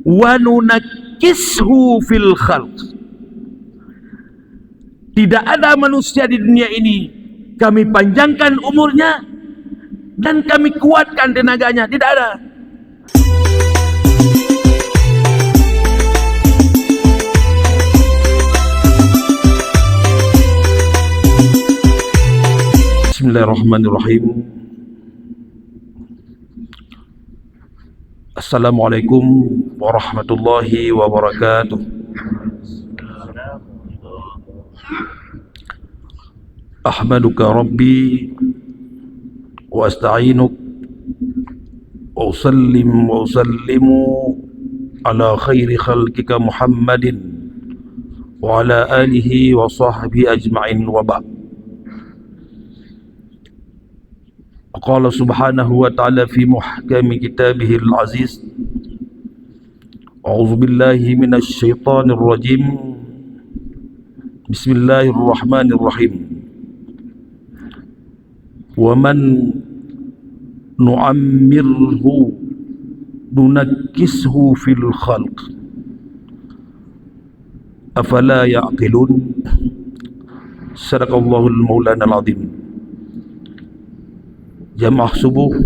wa nunakkishu fil khalq. Tidak ada manusia di dunia ini kami panjangkan umurnya dan kami kuatkan tenaganya, tidak ada. Bismillahirrahmanirrahim. Assalamualaikum warahmatullahi wabarakatuh. Ahmaduka Rabbi wa asta'inuk wa usallim wa usallimu ala khairi khalqika Muhammadin wa ala alihi wa sahbihi ajma'in wa ba'd. Qala subhanahu wa ta'ala fi muhkami kitabihil aziz, a'udzu billahi minasy syaithanir rajim. Bismillahirrahmanirrahim. Wa man nu'ammirhu nunakkishu fil khalq afala ya'qilun. Sadaqallahul maulanal azim. Jamaah subuh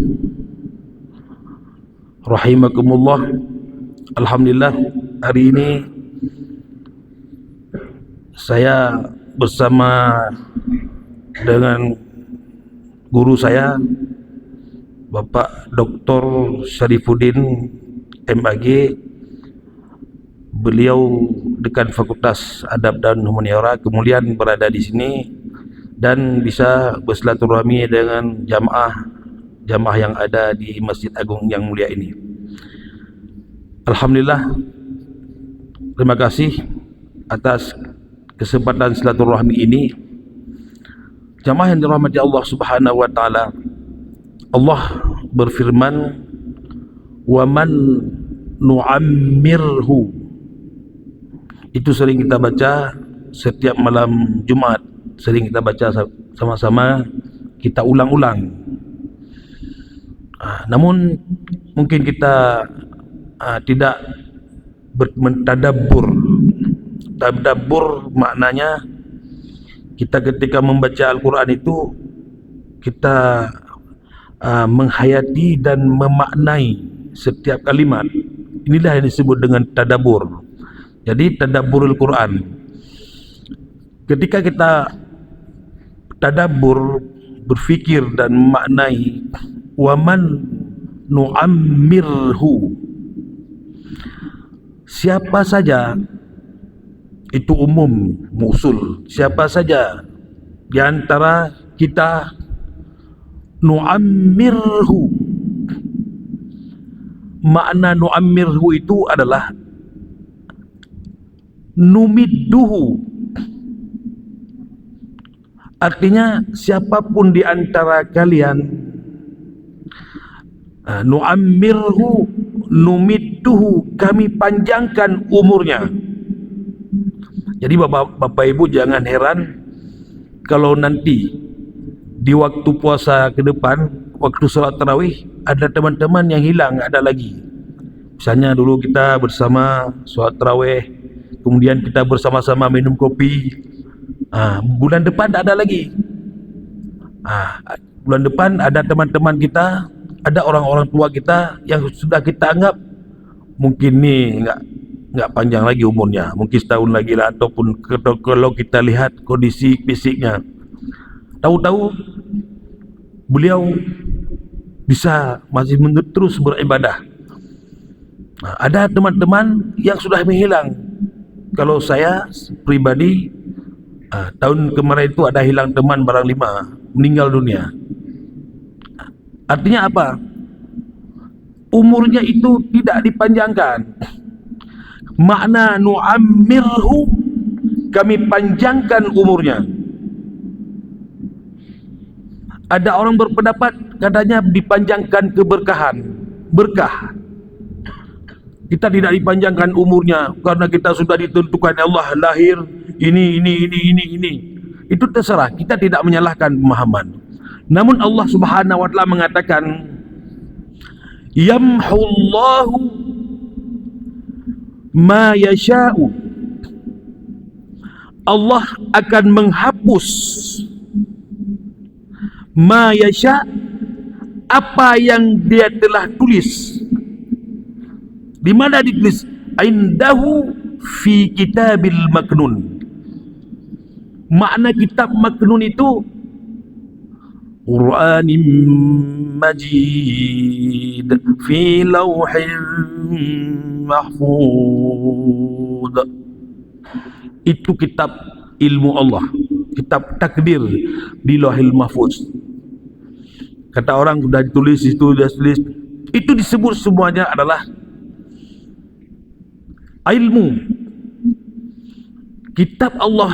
rahimakumullah. Alhamdulillah, hari ini saya bersama dengan guru saya, Bapak Dr. Syarifuddin MAG. Beliau dekan Fakultas Adab dan Humaniora, kemudian berada di sini dan bisa bersilaturahmi dengan jamaah yang ada di Masjid Agung yang mulia ini. Alhamdulillah, terima kasih atas kesempatan silaturahmi ini. Jamaah yang dirahmati Allah Subhanahu wa taala, Allah berfirman, "Wa man nu'ammirhu." Itu sering kita baca setiap malam Jumat, sering kita baca sama-sama, kita ulang-ulang. Namun mungkin kita tidak mentadabbur. Tadabbur maknanya kita ketika membaca Al-Quran itu kita menghayati dan memaknai setiap kalimat. Inilah yang disebut dengan tadabbur. Jadi tadabburul Quran. Ketika kita tadabbur, berfikir dan memaknai, waman nu'ammirhu, siapa saja, itu umum, musul, siapa saja di antara kita, nu'ammirhu, makna nu'ammirhu itu adalah numidduhu, artinya siapapun di antara kalian, nu'ammirhu numidduhu, kami panjangkan umurnya. Jadi Bapak Ibu jangan heran kalau nanti di waktu puasa ke depan, waktu sholat tarawih, ada teman-teman yang hilang, ada lagi. Misalnya dulu kita bersama sholat tarawih, kemudian kita bersama-sama minum kopi. Bulan depan tak ada lagi. Bulan depan ada teman-teman kita, ada orang-orang tua kita yang sudah kita anggap mungkin nih nggak panjang lagi umurnya, mungkin setahun lagi lah, ataupun kalau kita lihat kondisi fisiknya, tahu-tahu beliau bisa masih terus beribadah. Ada teman-teman yang sudah menghilang. Kalau saya pribadi, tahun kemarin itu ada hilang teman barang 5, meninggal dunia. Artinya apa? Umurnya itu tidak dipanjangkan. Makna nu'ammirhu, kami panjangkan umurnya. Ada orang berpendapat katanya dipanjangkan keberkahan, berkah. Kita tidak dipanjangkan umurnya karena kita sudah ditentukan Allah lahir ini. Itu terserah, kita tidak menyalahkan pemahaman. Namun Allah Subhanahu wa taala mengatakan, yamhullahu ma yasha'u, Allah akan menghapus ma yasha', apa yang dia telah tulis. Di mana ditulis? Indahu fi kitabil maknun. Makna kitab maknun itu Qur'anim majid fi lawhin mahfud. Itu kitab ilmu Allah, kitab takdir di Lauhil Mahfuz. Kata orang sudah ditulis, itu sudah ditulis, itu disebut semuanya adalah ilmu. Kitab Allah,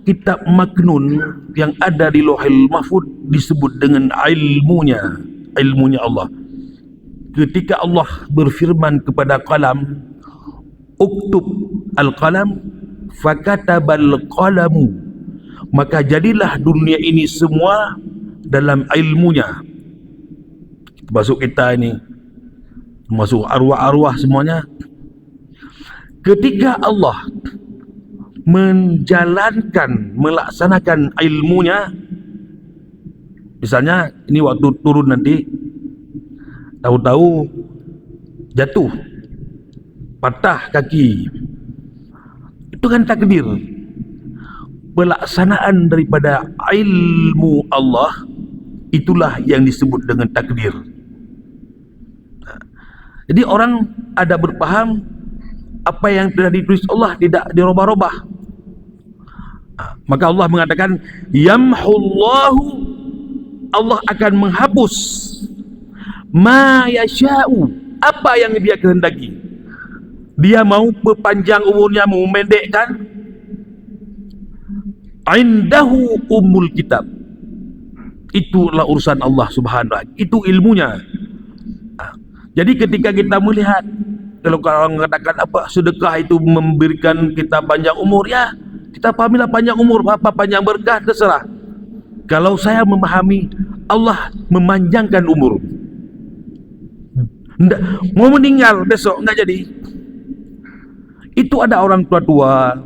kitab maknun yang ada di Lauhil Mahfuz disebut dengan ilmunya, ilmunya Allah. Ketika Allah berfirman kepada qalam, uktub al-qalam, fakatabal qalamu, maka jadilah dunia ini semua dalam ilmunya. Masuk kita ini, masuk arwah-arwah semuanya. Ketika Allah menjalankan, melaksanakan ilmunya, misalnya ini waktu turun nanti, tahu-tahu jatuh, patah kaki, itu kan takdir. Pelaksanaan daripada ilmu Allah, itulah yang disebut dengan takdir. Jadi orang ada berpaham apa yang telah ditulis Allah tidak dirubah-rubah. Maka Allah mengatakan yamhullahu, Allah akan menghapus ma yasha'u, apa yang dia kehendaki. Dia mau perpanjang umurnya, mau mendekkan, indahu umul kitab, itulah urusan Allah subhanahu wa ta'ala, itu ilmunya. Jadi ketika kita melihat, kalau orang mengatakan apa sedekah itu memberikan kita panjang umur, ya kita pahamilah panjang umur, apa panjang berkah terserah. Kalau saya memahami Allah memanjangkan umur, mau meninggal besok enggak jadi. Itu ada orang tua-tua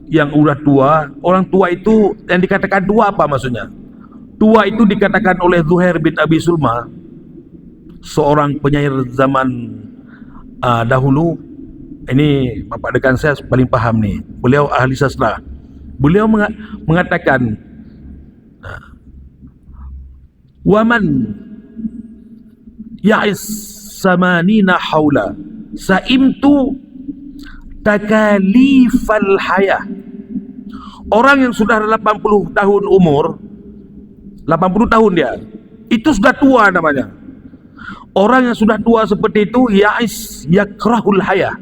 yang udah tua. Orang tua itu yang dikatakan tua apa maksudnya? Tua itu dikatakan oleh Zuhair bin Abi Sulma, seorang penyair zaman dahulu. Ini bapak dekan saya paling paham nih, beliau ahli sastra. Beliau mengatakan waman ya'is samanina haula saimtu takalifal hayah. Orang yang sudah 80 tahun umur, 80 tahun dia, itu sudah tua namanya. Orang yang sudah tua seperti itu ya'is yakrahul hayah,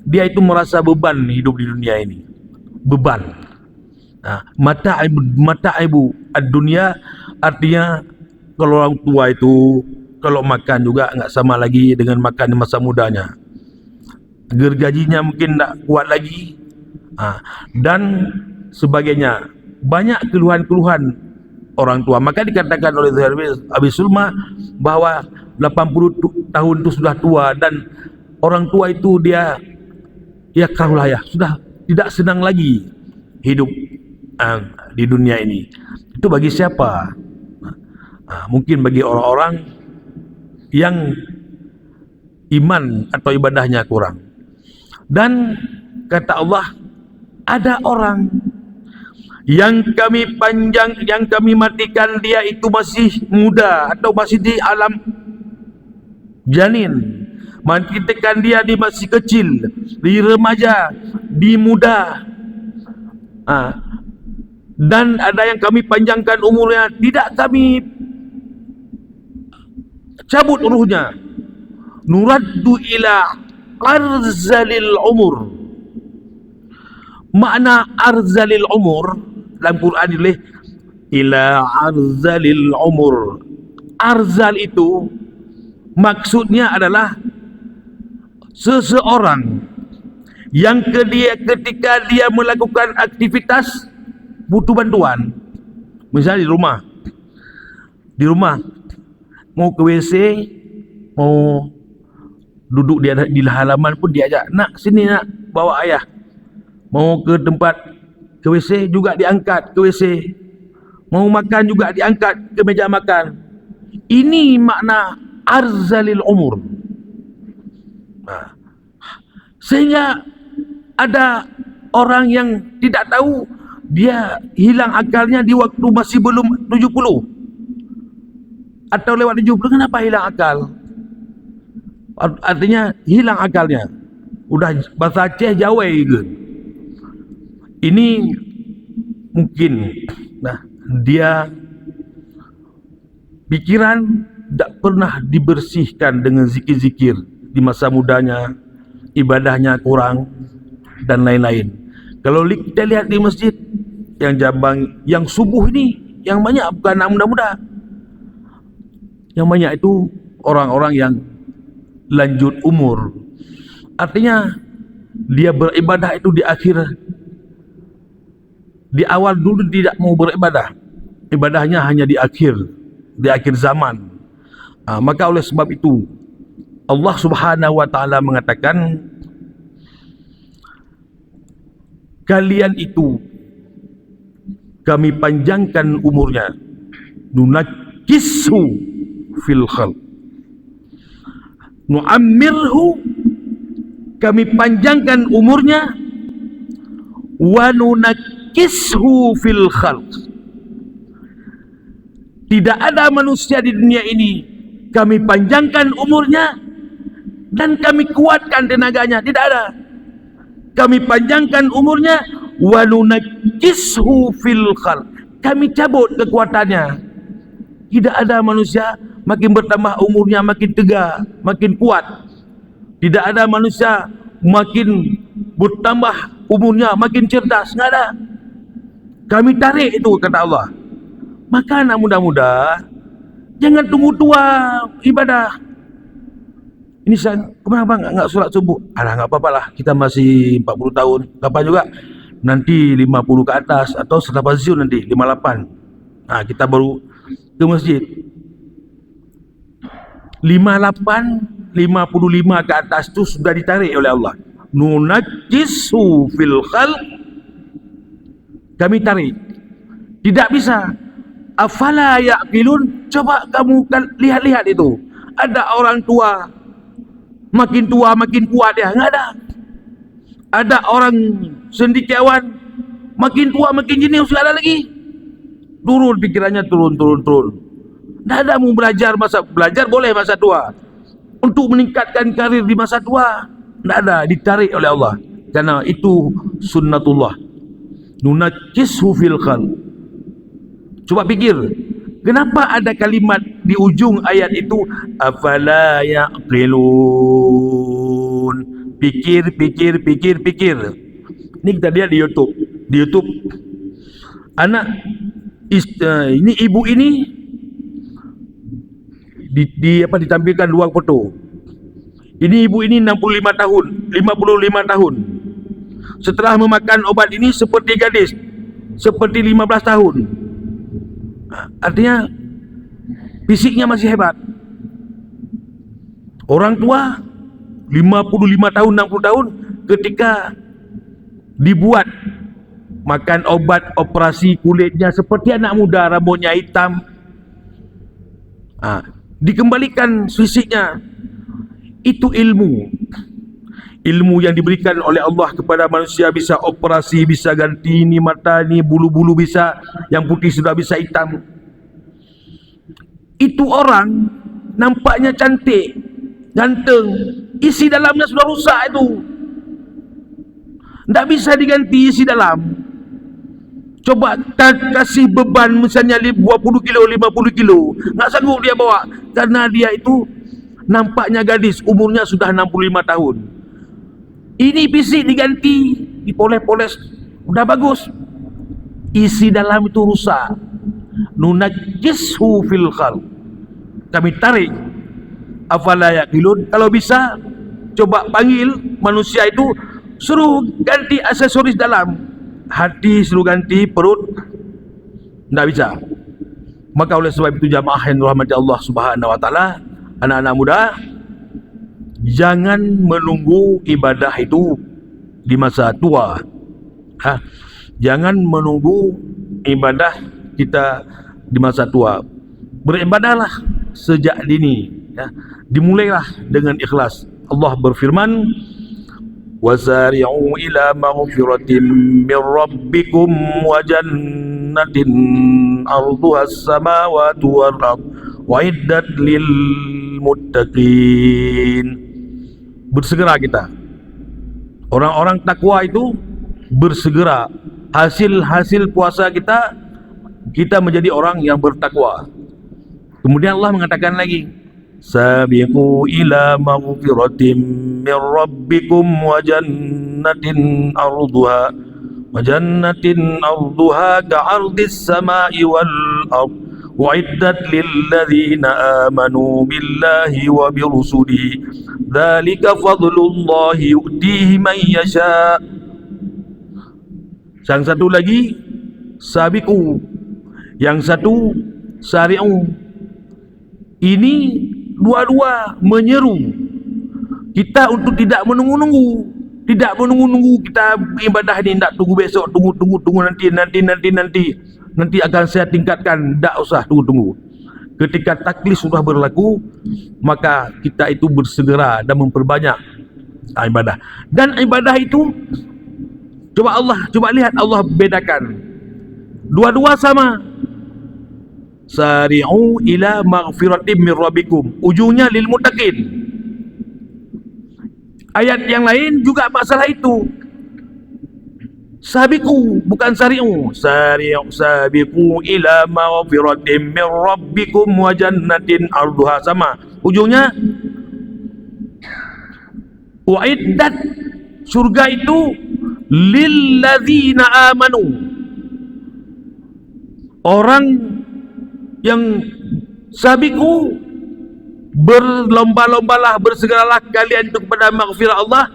dia itu merasa beban hidup di dunia ini, beban. Mataibu ad-dunya, artinya kalau orang tua itu kalau makan juga nggak sama lagi dengan makan di masa mudanya. Gergajinya mungkin tak kuat lagi, dan sebagainya. Banyak keluhan-keluhan orang tua. Maka dikatakan oleh Zuhair bin Abi Sulma bahwa 80 tahun itu sudah tua, dan orang tua itu dia ya karulah ya sudah tidak senang lagi hidup di dunia ini. Itu bagi siapa? Mungkin bagi orang-orang yang iman atau ibadahnya kurang. Dan kata Allah, ada orang yang kami matikan dia itu masih muda atau masih di alam janin, matikan dia di masih kecil, di remaja, di muda, dan ada yang kami panjangkan umurnya, tidak kami cabut ruhnya. Nuraddu ila arzalil umur. Makna arzalil umur dalam Quran ini ila arzalil umur. Arzal itu maksudnya adalah seseorang yang ketika dia melakukan aktivitas butuh bantuan. Misalnya di rumah mau ke WC, mau duduk di halaman pun diajak, nak sini nak, bawa ayah. Mau ke tempat ke WC juga diangkat ke WC. Mau makan juga diangkat ke meja makan. Ini makna arzalil umur. Sehingga ada orang yang tidak tahu, dia hilang akalnya di waktu masih belum 70 atau lewat 70. Kenapa hilang akal? Artinya hilang akalnya, udah bahasa Aceh Jawa ke. Ini mungkin dia pikiran tak pernah dibersihkan dengan zikir-zikir di masa mudanya, ibadahnya kurang dan lain-lain. Kalau kita lihat di masjid yang Jabang, yang subuh ini, yang banyak bukan anak muda-muda, yang banyak itu orang-orang yang lanjut umur. Artinya dia beribadah itu di awal dulu tidak mau beribadah, ibadahnya hanya di akhir zaman. Maka oleh sebab itu Allah Subhanahu wa taala mengatakan, kalian itu kami panjangkan umurnya, nunakisu fil khalq, nu'ammirhu, kami panjangkan umurnya, wa nunakishu fil khalq. Tidak ada manusia di dunia ini kami panjangkan umurnya dan kami kuatkan tenaganya, tidak ada. Kami panjangkan umurnya, wa nunakishu fil khalq, kami cabut kekuatannya. Tidak ada manusia makin bertambah umurnya makin tegak, makin kuat. Tidak ada manusia makin bertambah umurnya makin cerdas, enggak ada. Kami tarik itu, kata Allah. Maka anak muda-muda, jangan tunggu tua ibadah. Ini saya kenapa enggak solat subuh? Alah, enggak apa-apa lah, kita masih 40 tahun. Kapan juga nanti 50 ke atas atau setelah pensiun nanti 58. Kita baru ke masjid. 58, 55 ke atas itu sudah ditarik oleh Allah. Nunakisu fil khalq, kami tarik. Tidak bisa. Afala ya'qilun, coba kamu lihat-lihat itu. Ada orang tua makin kuat dia, enggak ada. Ada orang cendekiawan makin tua makin jenius, enggak ada lagi. Turun pikirannya, turun. Enggak ada. Mau belajar boleh masa tua. Untuk meningkatkan karir di masa tua, enggak ada, ditarik oleh Allah. Karena itu sunnatullah. Nunakisu fil khalq. Coba pikir, kenapa ada kalimat di ujung ayat itu, afala ya'qilun? Pikir. Ini kita lihat di YouTube. Ini ibu ini ditampilkan dua foto. Ini ibu ini 65 tahun, 55 tahun. Setelah memakan obat ini seperti gadis, seperti 15 tahun. Artinya fisiknya masih hebat. Orang tua 55 tahun, 60 tahun ketika dibuat makan obat, operasi, kulitnya seperti anak muda, rambutnya hitam, dikembalikan fisiknya. Itu ilmu yang diberikan oleh Allah kepada manusia. Bisa operasi, bisa ganti ini mata, ini bulu-bulu bisa, yang putih sudah bisa hitam. Itu orang nampaknya cantik, ganteng, isi dalamnya sudah rusak itu. Tidak bisa diganti isi dalam. Coba kasih beban misalnya 20 kilo, 50 kilo, nggak sanggup dia bawa. Karena dia itu nampaknya gadis, umurnya sudah 65 tahun. Ini fisik diganti, dipoles-poles, udah bagus. Isi dalam itu rusak. Nunajjishu fil khalq, kami tarik. Afala yaqilun, kalau bisa coba panggil manusia itu, suruh ganti aksesoris dalam. Hati suruh ganti, perut tidak bisa. Maka oleh sebab itu jamaah yang dirahmati Allah Subhanahu wa taala, anak-anak muda, jangan menunggu ibadah itu di masa tua. Jangan menunggu ibadah kita di masa tua. Beribadahlah sejak dini, dimulailah dengan ikhlas. Allah berfirman, wasari'u ila maghfiratin min rabbikum wa jannatin arduha as-samawati wal ardh wa'iddat lil muttaqin. Bersegera kita. Orang-orang takwa itu bersegera. Hasil puasa kita menjadi orang yang bertakwa. Kemudian Allah mengatakan lagi, sabiqu ila maghfiratin min rabbikum wa jannatin arduha ka'ardis samai wal ardh wa'iddat lilladzina amanu billahi wa birusulihi dzalika fadlullahi yu'tihi man yasha. Yang satu lagi sabiqu, yang satu sari'u. Ini dua-dua menyeru kita untuk tidak menunggu-nunggu. Tidak menunggu-nunggu kita ibadah ini, tak tunggu besok, tunggu nanti akan saya tingkatkan. Tak usah tunggu-tunggu. Ketika taklif sudah berlaku, maka kita itu bersegera dan memperbanyak ibadah. Dan ibadah itu coba lihat Allah bedakan. Dua-dua sama. Sari'u ila maghfiratin min rabbikum, ujungnya lil muttaqin. Ayat yang lain juga masalah itu. Sabiqu, bukan sari'u. Sabiqu ila maghfiratin min rabbikum wa jannatin arduha, sama ujungnya. Wa'iddat, surga itu lilladzina amanu, orang yang sabiqu, berlomba-lombalah, bersegeralah kalian itu kepada maghfirah Allah,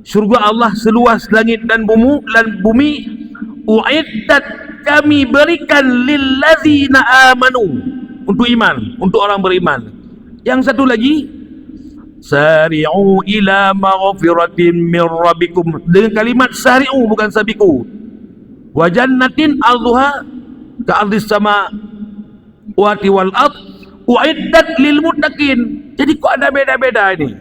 surga Allah seluas langit dan bumi. Uiddat, kami berikan lilladzina amanu, untuk iman, untuk orang beriman. Yang satu lagi, sari'u ila maghfiratin min rabbikum, dengan kalimat sari'u, bukan sabiqu. Wa jannatin arduha ka'ardis sama wati wal ardh uiddat lil muttaqin. Jadi kok ada beda-beda ini?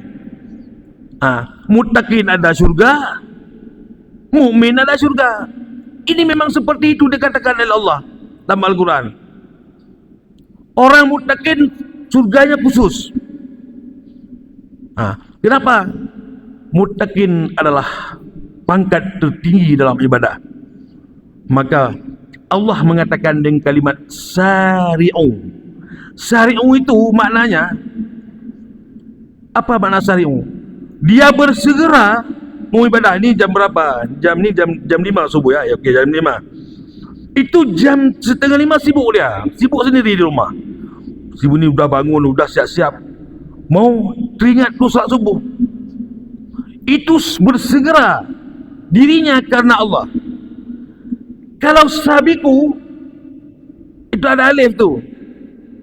Muttaqin ada surga, mukmin ada surga. Ini memang seperti itu dikatakan oleh Allah dalam Al-Quran. Orang muttaqin surganya khusus. Kenapa? Muttaqin adalah pangkat tertinggi dalam ibadah. Maka Allah mengatakan dengan kalimat sari'u. Sari'u itu maknanya apa? Makna sari'u? Dia bersegera mau ibadah. Ini jam berapa? Jam 5 subuh ya. Okey, jam 5. Itu jam 4:30 sibuk dia. Sibuk sendiri di rumah. Sibuk ni udah bangun, udah siap-siap mau teringat tu salat subuh. Itu bersegera dirinya karena Allah. Kalau sabiqu itu ada alif tu.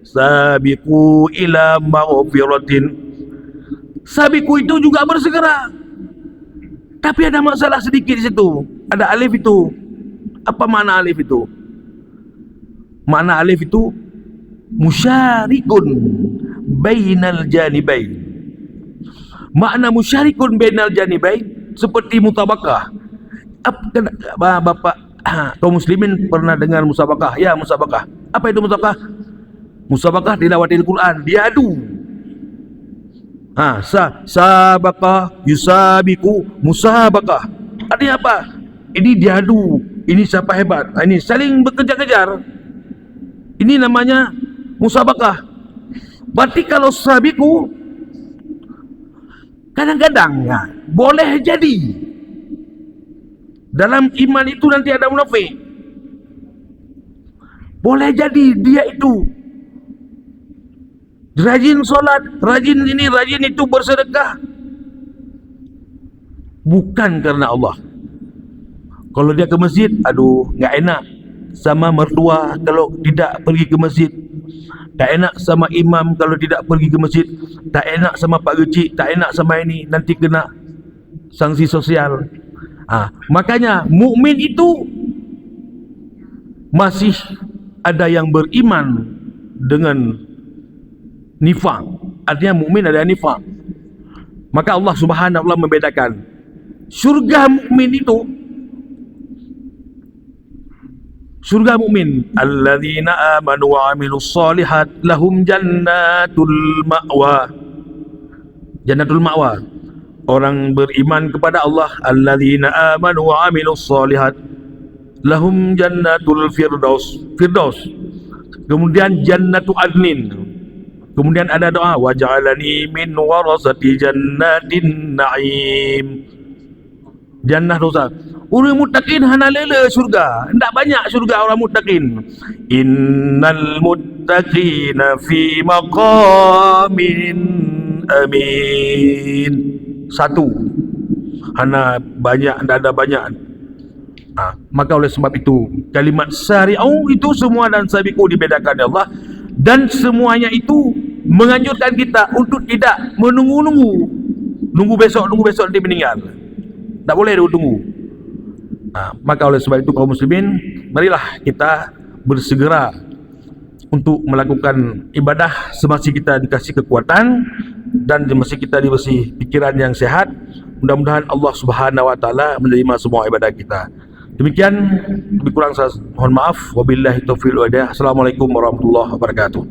Sabiqu ila maghfiratin. Sabiqu itu juga bersegera. Tapi ada masalah sedikit di situ. Ada alif itu. Apa makna alif itu? Makna alif itu musyarikun bainal janibain. Makna musyarikun bainal janibain seperti mutabakah. Bapak kaum muslimin pernah dengar musabakah? Ya, musabakah. Apa itu musabakah? Musabakah tilawatil Quran, diadu. Sabakah, yusabiku, musabakah. Artinya apa? Ini diadu. Ini siapa hebat. Ini saling berkejar-kejar. Ini namanya musabakah. Berarti kalau sabiku kadang-kadang boleh jadi dalam iman itu nanti ada munafik. Boleh jadi dia itu rajin solat, rajin ini, rajin itu, bersedekah, bukan karena Allah. Kalau dia ke masjid, aduh, nggak enak sama mertua kalau tidak pergi ke masjid. tak enak sama imam kalau tidak pergi ke masjid, tak enak sama pak kecil, tak enak sama ini, nanti kena sanksi sosial. Makanya mukmin itu masih ada yang beriman dengan nifaq. Artinya mukmin ada nifaq. Maka Allah Subhanahu wa taala membedakan. Surga mukmin itu, surga mukmin, alladzina amanu wa amilus solihat lahum jannatul ma'wa. Jannatul ma'wa. Orang beriman kepada Allah, alladzina amanu wa amilus solihat lahum jannatul firdaus. Firdaus. Kemudian jannatu adnin. Kemudian ada doa, waj'alani min warasati jannatin na'im. Jannah dosa. Orang muttaqin hana lela surga. Tak banyak surga orang muttaqin. Innal muttaqina fi maqamin amin. Satu. Hana banyak, tak ada banyak. Maka oleh sebab itu kalimat sari'u itu semua dan sabiqu dibedakan oleh Allah, dan semuanya itu menganjurkan kita untuk tidak menunggu besok nanti meninggal. Tak boleh tunggu. Maka oleh sebab itu kaum muslimin, marilah kita bersegera untuk melakukan ibadah semasa kita dikasih kekuatan dan semasa kita diberi pikiran yang sehat. Mudah-mudahan Allah Subhanahu wa taala menerima semua ibadah kita. Demikian, lebih kurang saya mohon maaf. Wabillahi taufiq wal hidayah. Assalamualaikum warahmatullahi wabarakatuh.